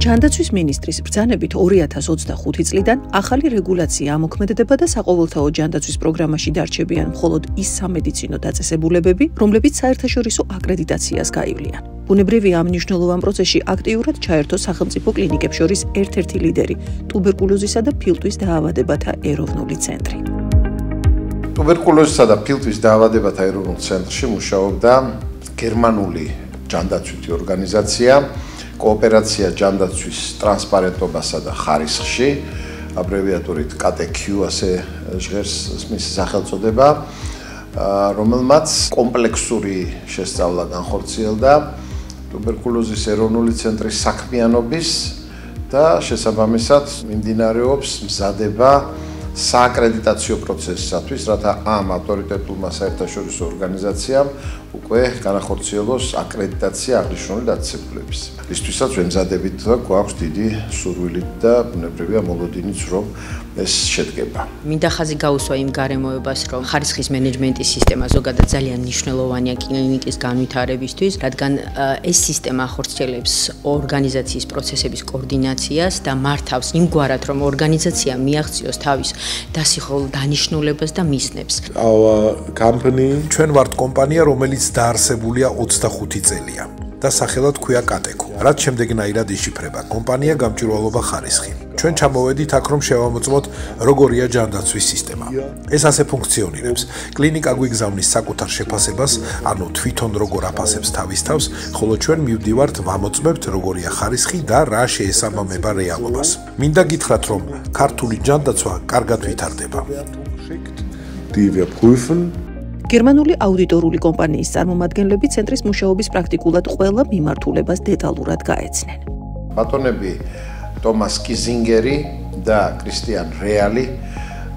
ჯანდაცვის მინისტრის ბრძანებით 2025 წლიდან ახალი რეგულაცია ამოქმედება და საყოველთაო ჯანდაცვის პროგრამაში დარჩებიან მხოლოდ ის სამედიცინო დაწესებულებები, რომლებიც საერთაშორისო აკრედიტაციას გაივლიან. ბუნებრივია ამ მნიშვნელოვან პროცესში აქტიურად ჩაერთო სახელმწიფო კლინიკებს შორის ერთ-ერთი ლიდერი, ტუბერკულოზისა და ფილტვის დაავადებათა ეროვნული ცენტრი. ტუბერკულოზისა და ფილტვის დაავადებათა ეროვნულ ცენტრში მუშაობდა გერმანული ჯანდაცვითი ორგანიზაცია, კოოპერაცია ჯანდაცვის ტრანსპარენტობასა და ხარისხში, აბრევიატურით KTQ ასე ჟღერს მის სახელწოდება, რომელმაც კომპლექსური შესწავლა განხორციელდა ტუბერკულოზის ეროვნული ცენტრის საქმიანობის და შესაბამისად მიმდინარეობს მზადება სააკრედიტაციო პროცესისათვის, რათა ამ ავტორიტეტულმა საერთაშორისო ორგანიზაციამ უკვე განახორციელოს აკრედიტაცია აღნიშნული დაწესებულების. Ისთვისაც ვემზადებით და გვაქვს დიდი სურვილი და ბუნებრივია მოლოდინიც, რომ ეს შედგება. მინდა ხაზი გაუსვა იმ გარემოებას, რომ ხარისხის მენეჯმენტის სისტემა ზოგადად ძალიან მნიშვნელოვანია კლინიკის განვითარებისთვის, რადგან ეს სისტემა ახორციელებს ორგანიზაციის პროცესების კოორდინაციას და მართავს იმგვარად, რომ ორგანიზაცია მიაღწიოს თავის დასახულ დანიშნულებას და მიზნებს. ჩვენ ვართ კომპანია, რომელიც დაარსებულია 25 წელია. და სახელად ქვია KTQ. რაც შემდეგნაირად იშიფრება კომპანია გამჭვირვალობა ხარისხი. ჩვენ ჩამოვედით აქ რომ შევამოწმოთ როგორია ჯანდაცვის სისტემა. ეს ასე ფუნქციონირებს. კლინიკა გვიგზავნის საკუთარ შეფასებას, ანუ თვითონ როგორ აფასებს თავის თავს, ხოლო ჩვენ მივდივართ ვამოწმებთ როგორია ხარისხი და რა შეესაბამება რეალობას. მინდა გითხრათ რომ ქართული ჯანდაცვა კარგად ვითარდება. გერმანული აუდიტორული კომპანიის წარმომადგენლები ცენტრის მუშაობის პრაქტიკულად ყველა მიმართულებას დეტალურად გაეცნენ. ბატონები ტომას კიზინგერი და კრისტიან რეალი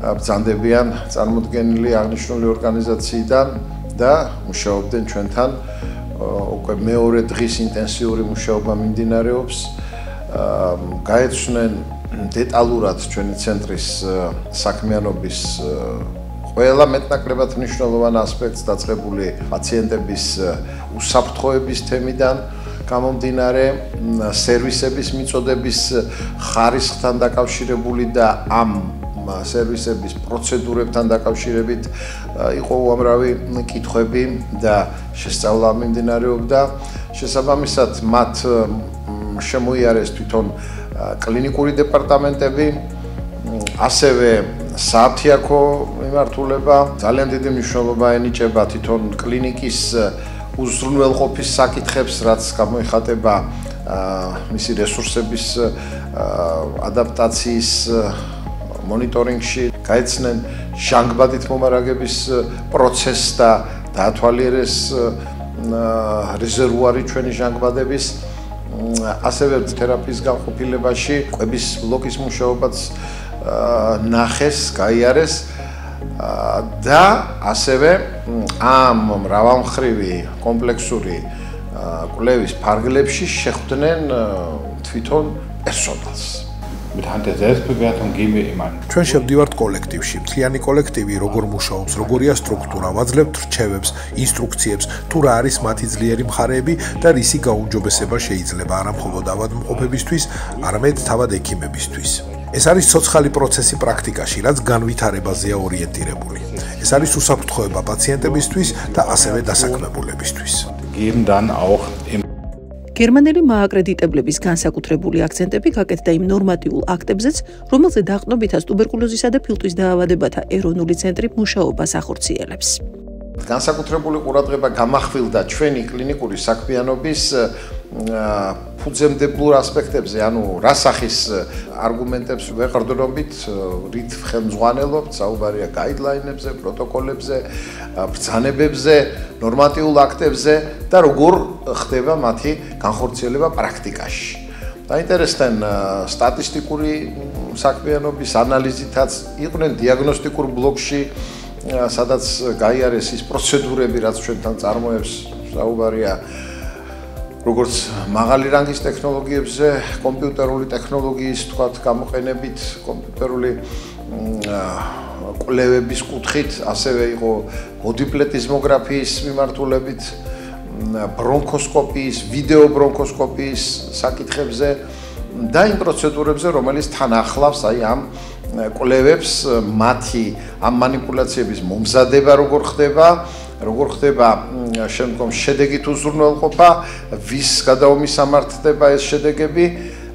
ბრძანდებიან წარმოდგენილი აღნიშნული ორგანიზაციიდან და მუშაობდნენ ჩვენთან უკვე მეორე დღის ინტენსიური მუშაობა მიმდინარეობს. გაეცნენ დეტალურად ჩვენი ცენტრის საქმიანობის ყველა მეტნაკლებად მნიშვნელოვან ასპექტს დაწყებული პაციენტების უსაფრთხოების თემიდან გამომდინარე, სერვისების მიწოდების ხარისხთან დაკავშირებული და ამ სერვისების პროცედურებთან დაკავშირებით იყო უამრავი კითხვები და შესწავლა მიმდინარეობდა. შესაბამისად, მათ შემოიარეს თვითონ კლინიკური დეპარტამენტები, ასევე სააფთიაქო მიმართულება, ძალიან დიდი მნიშვნელობა ენიჭება თვითონ კლინიკის უზრუნველყოფის საკითხებს, რაც გამოიხატება მისი რესურსების ადაპტაციის მონიტორინგში. გაეცნენ ჟანგბადით მომარაგების პროცესს და დაათვალიერეს რეზერვუარი ჩვენი ჟანგბადების, ასევე თერაპიის განყოფილებაში კვების ბლოკის მუშაობაც ნახეს, გაიარეს და ასევე ამ მრავალმხრივი კომპლექსური კვლევის ფარგლებში შეხვდნენ თვითონ პერსონალს. ჩვენ შევდივართ კოლექტივში. მთლიანი კოლექტივი როგორ მუშაობს, როგორია სტრუქტურა, ვაძლევთ რჩევებს, ინსტრუქციებს, თუ რა არის მათი ძლიერი მხარეები და რისი გაუმჯობესება შეიძლება არა მხოლოდ ავადმყოფებისთვის, არამედ თავად ექიმებისთვის. ეს არის ცოცხალი პროცესი პრაქტიკაში, რაც განვითარებაზეა ორიენტირებული. ეს არის უსაფრთხოება პაციენტებისთვის და ასევე დასაქმებულებისთვის. გერმანელი მააკრედიტებლების განსაკუთრებული აქცენტები გაკეთდა იმ ნორმატიულ აქტებზეც, რომელზე დაყრდნობითაც ტუბერკულოზისა და ფილტვის დაავადებათა ეროვნული ცენტრი მუშაობას ახორციელებს. განსაკუთრებული ყურადღება გამახვილდა ჩვენი კლინიკური საქმიანობის ფუძემდებურ ასპექტებზე, ანუ რა სახის არგუმენტებს ვეყრდნობით, რით ხელმძღვანელობთ, საუბარია გაიდლაინებზე, პროტოკოლებზე, ბრძანებებზე, ნორმატიულ აქტებზე და როგორ ხდება მათი განხორციელება პრაქტიკაში. დაინტერესდნენ სტატისტიკური საქმიანობის ანალიზითაც, იყვნენ დიაგნოსტიკურ ბლოკში, სადაც გაიარეს ის პროცედურები, რაც ჩვენთან წარმოებს, საუბარია როგორც მაღალი რანგის ტექნოლოგიებზე, კომპიუტერული ტექნოლოგიის თქვათ გამოყენებით, კომპიუტერული კვლევების კუთხით, ასევე იყო ბოდიპლეტიზმოგრაფიის მიმართულებით ბრონქოსკოპიის, ვიდეო ბრონქოსკოპიის საკითხებზე და იმ პროცედურებზე, რომელიც თან ახლავს აი ამ კვლევებს, მათი ამ манипуляციების მომზადება როგორ ხდება შემდგომ შედეგით უზრუნველყოფა, ვის გადაუმისამართდება ეს შედეგები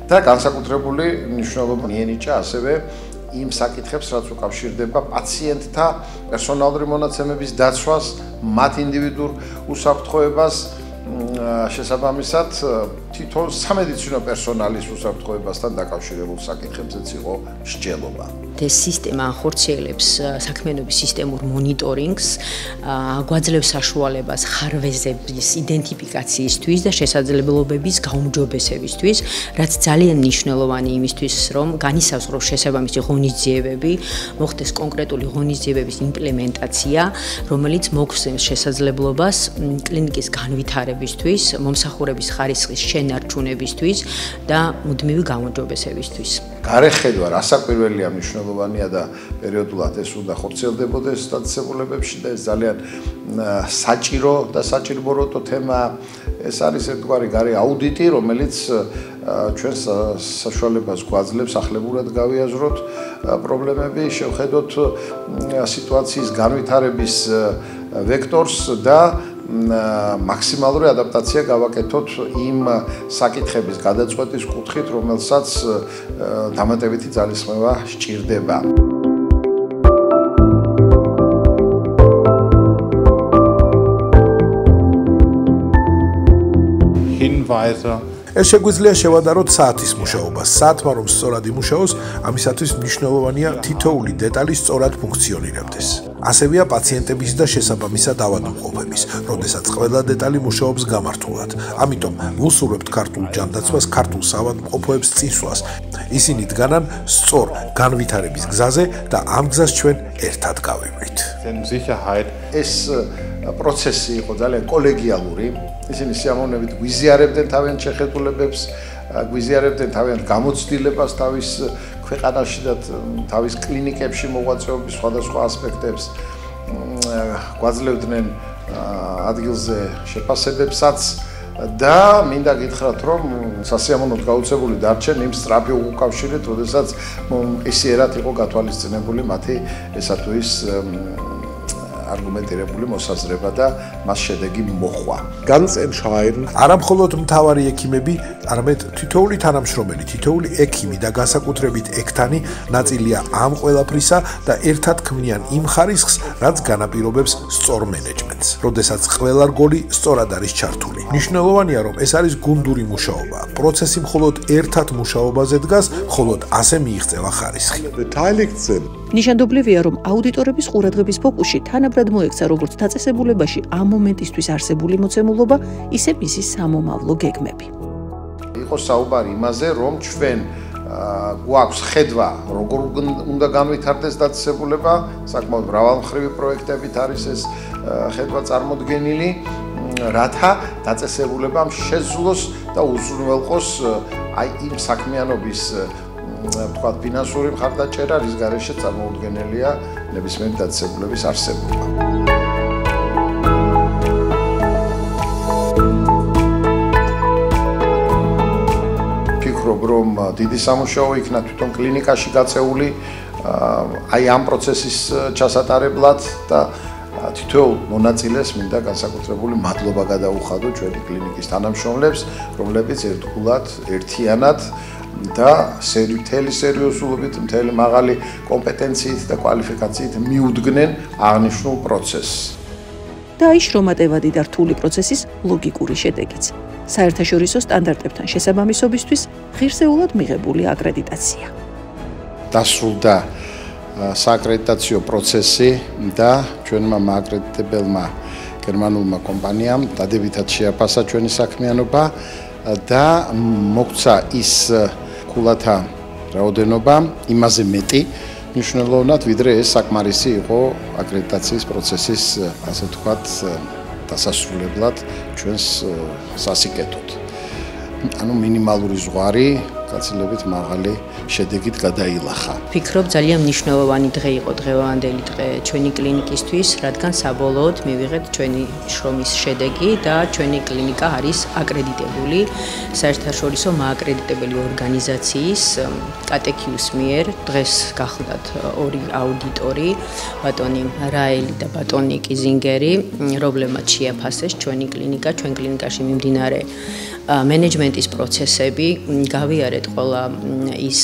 და განსაკუთრებული მნიშვნელობა მიენიჭა ასევე იმ საკითხებს, რაც უკავშირდება პაციენტთა პერსონალური მონაცემების დაცვას, მათ ინდივიდურ უსაფრთხოებას, შესაბამისად თვითონ სამედიცინო პერსონალის უსაფრთხოებასთან დაკავშირებულ საკითხებზეც იყო მსჯელობა. ეს სისტემა ახორციელებს საქმიანობის სისტემურ მონიტორინგს, გვაძლევს საშუალებას ხარვეზების იდენტიფიკაციისთვის და შესაძლებლობების გაუმჯობესებისთვის, რაც ძალიან მნიშვნელოვანი იმისთვის, რომ განისაზღვროს შესაბამისი ღონისძიებები, მოხდეს კონკრეტული ღონისძიებების იმპლემენტაცია, რომელიც მოგცემს შესაძლებლობას კლინიკის განვითარებისთვის, მომსახურების ხარისხის შენარჩუნებისთვის და მუდმივი გაუმჯობესებისთვის. გარეხედვა რასაკვირველია მნიშვნელოვანია და პერიოდულად ეს უნდა ხორციელდებოდეს დაწესებულებებში და ეს ძალიან საჭირო და საჭირობროთო თემაა. ეს არის ერთგვარი გარე აუდიტი, რომელიც ჩვენს საშუალებას გვაძლევს ახლებურად გავიაზროთ პრობლემები, შევხედოთ სიტუაციის განვითარების ვექტორს და მაქსიმალური ადაპტაცია გავაკეთოთ იმ საკითხების გადაწყვეტის კუთხით, რომელსაც დამატებითი ძალისხმევა სჭირდება. Hinweise ეს შეგვიძლია შევადაროთ საათის მუშაობას. საათმა რომ სწორად იმუშაოს, ამისათვის მნიშვნელოვანია თითოეული დეტალი სწორად ფუნქციონირებდეს. ასევეა პაციენტების და შესაბამისად ავადმყოფების, როდესაც ყველა დეტალი მუშაობს გამართულად. ამიტომ ვუსურვებთ ქართულ ჯანდაცვას, ქართულ ავადმყოფოებს წინსვლას. ისინი დგანან სწორ განვითარების გზაზე და ამ გზას ჩვენ ერთად გავივლით. ეს პროცესი იყო ძალიან კოლეგიალური. ისინი სიამოვნებით გვიზიარებდნენ თავიანთ შეხედულებებს, გვიზიარებდნენ თავიანთ გამოცდილებას თავის ქვეყანაში და თავის კლინიკებში მოღვაწეობის სხვადასხვა ასპექტებს, გვაძლევდნენ ადგილზე შეფასებებსაც და მინდა გითხრათ, რომ სასიამოვნოდ გაუცებული დარჩენ იმ სწრაფი უკავშირით, როდესაც ისიერად იყო გათვალისწინებული მათი ესა თუ ის არგუმენტირებული მოსაზრება და მას შედეგი მოხვა. Ganz entscheidend. არა მხოლოდ მთავარი ექიმები, არამედ თითოეული თანამშრომელი, თითოეული ექიმი და განსაკუთრებით ექთანი ნაწილია ამ ყველაფრისა და ერთად ქმნიან იმ ხარისხს, რაც განაპირობებს სწორ მენეჯმენტს. როდესაც ყველა რგოლი სწორად არის ჩართული. მნიშვნელოვანია, რომ ეს არის გუნდური მუშაობა. პროცესი მხოლოდ ერთად მუშაობაზე დგას, მხოლოდ ასე მიიღწევა ხარისხი. ნიშანდობლივია, რომ აუდიტორების ყურადღების ფოკუსში თანაბრად მოექცა როგორც დაწესებულებაში ამ მომენტისთვის არსებული მოცემულობა, ისე მისი სამომავლო გეგმები. იყო საუბარი იმაზე, რომ ჩვენ გვაქვს ხედვა, როგორ უნდა განვითარდეს დაწესებულება, საკმაოდ მრავალმხრივი პროექტებით არის ეს ხედვა წარმოდგენილი, რათა დაწესებულებამ შეძლოს და უზრუნველყოს აი იმ საქმიანობის თქვათ ფინანსური მხარდაჭერა, რის გარეშე წარმოუდგენელია ნებისმიერი დაწესებულების არსებობა. ფიქრობ, რომ დიდი სამუშაო იქნა თვითონ კლინიკაში გაწეული აი ამ პროცესის ჩასატარებლად და თითოეულ მონაწილეს მინდა განსაკუთრებული მადლობა გადაუხადო ჩვენი კლინიკის თანამშრომლებს, რომლებიც ერთგულად, ერთიანად და მთელი სერიოზულობით, მთელი მაღალი კომპეტენციით და კვალიფიკაციით მიუდგნენ აღნიშნულ პროცესს. და აი შრომატევადი და რთული პროცესის ლოგიკური შედეგიც. საერთაშორისო სტანდარტებთან შესაბამისობისთვის ღირსეულად მიღებული აკრედიტაცია. დასრულდა სააკრედიტაციო პროცესი და ჩვენმა მააკრედიტებელმა გერმანულმა კომპანიამ დადებითად შეაფასა ჩვენი საქმიანობა და მოგცა ის ქულათა რაოდენობა იმაზე მეტი მნიშვნელოვნად, ვიდრე ეს საკმარისი იყო აკრედიტაციის პროცესის, ასე ვთქვათ, დასასრულებლად ჩვენს სასიკეთოდ. ანუ მინიმალური ზღვარი გაცილებით მაღალი შედეგით გადაილახა. ვფიქრობ, ძალიან მნიშვნელოვანი დღე იყო დღევანდელი დღე ჩვენი კლინიკისთვის, რადგან საბოლოოდ მივიღეთ ჩვენი შრომის შედეგი და ჩვენი კლინიკა არის აკრედიტებული საერთაშორისო მააკრედიტებელი ორგანიზაციის კატექიუს მიერ. დღეს გახლდათ ორი აუდიტორი, ბატონი რაელი და ბატონი კიზინგერი, რომლებმაც შეაფასეს ჩვენი კლინიკა, ჩვენ კლინიკაში მიმდინარე მენეჯმენტის პროცესები, გავიარეთ ყველა ის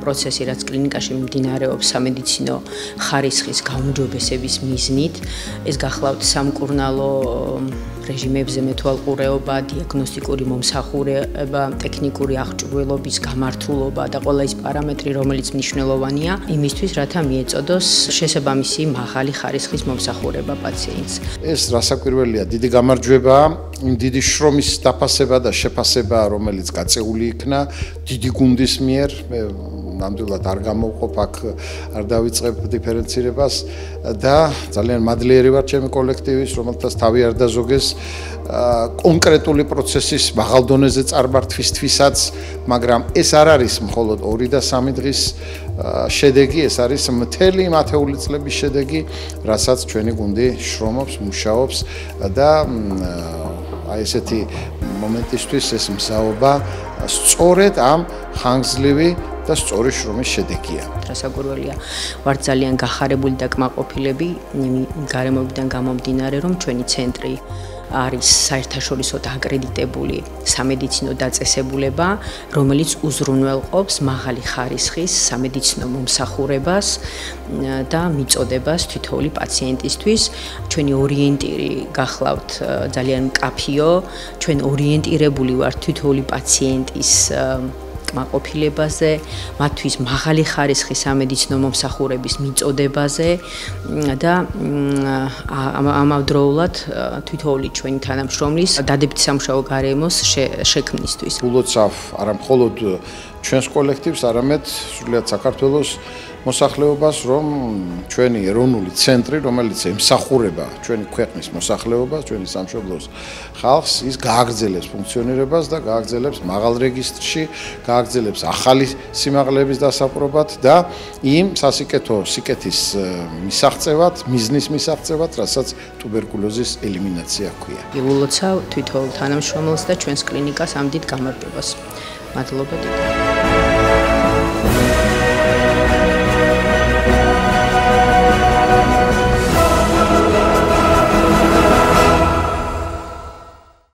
პროცესი, რაც კლინიკაში მიმდინარეობს სამედიცინო ხარისხის გაუმჯობესების მიზნით. ეს გახლავთ სამკურნალო რეჟიმებზე მეთვალყურეობა, დიაგნოსტიკური მომსახურება, ტექნიკური აღჭურვილობის გამართულობა და ყველა ის პარამეტრი, რომელიც მნიშვნელოვანია იმისთვის, რათა მიეწოდოს შესაბამისი მაღალი ხარისხის მომსახურება პაციენტს. ეს რასაკვირველია, დიდი გამარჯვებაა, იმ დიდი შრომის დაფასება და შეფასება, რომელიც გაწეული იქნა დიდი გუნდის მიერ. ნამდვილად არ გამოვყოფ აქ, არ დავიწყებ დიფერენცირებას და ძალიან მადლიერი ვარ ჩემი კოლექტივის, რომელთაც თავი არ დაზოგეს კონკრეტული პროცესის მაღალ დონეზე წარმართვისთვისაც, მაგრამ ეს არ არის მხოლოდ 2 და 3 დღის შედეგი, ეს არის მთელი მათეული წლების შედეგი, რასაც ჩვენი გუნდი შრომობს, მუშაობს და აი ესეთი მომენტისთვის ეს მსაობა სწორედ ამ ხანგრძლივი და სწორი შრომის შედეგია. რასაკვირველია, ვარ ძალიან გახარებული და კმაყოფილები იმ გარემოებიდან გამომდინარე, რომ ჩვენი ცენტრი არის საერთაშორისო აკრედიტებული სამედიცინო დაწესებულება, რომელიც უზრუნველყოფს მაღალი ხარისხის სამედიცინო მომსახურებას და მიწოდებას თითოეული პაციენტისთვის. ჩვენი ორიენტირი გახლავთ ძალიან მკაფიო, ჩვენ ორიენტირებული ვართ თითოეული პაციენტის კმაყოფილებაზე, მათთვის მაღალი ხარისხის სამედიცინო მომსახურების მიწოდებაზე და ამავდროულად თითოეული ჩვენი თანამშრომლის დადებითი სამუშაო გარემოს შექმნისთვის. ულოცავ არა მხოლოდ ჩვენს კოლექტივს, არამედ სრულიად საქართველოს მოსახლეობას, რომ ჩვენი ეროვნული ცენტრი, რომელიც ემსახურება ჩვენი ქვეყნის მოსახლეობას, ჩვენი სამშობლოს ხალხს, ის გააგრძელებს ფუნქციონირებას და გააგრძელებს მაღალ რეგისტრში, გააგრძელებს ახალი სიმაღლეების დასაპრობად და იმ სასიკეთო სიკეთის მისაღწევად, მიზნის მისაღწევად, რასაც ტუბერკულოზის ელიმინაცია ჰქვია. ულოცავ თვითონ თანამშრომელს და ჩვენს კლინიკას ამ დიდ გამარჯვებას. მადლობა დიდი.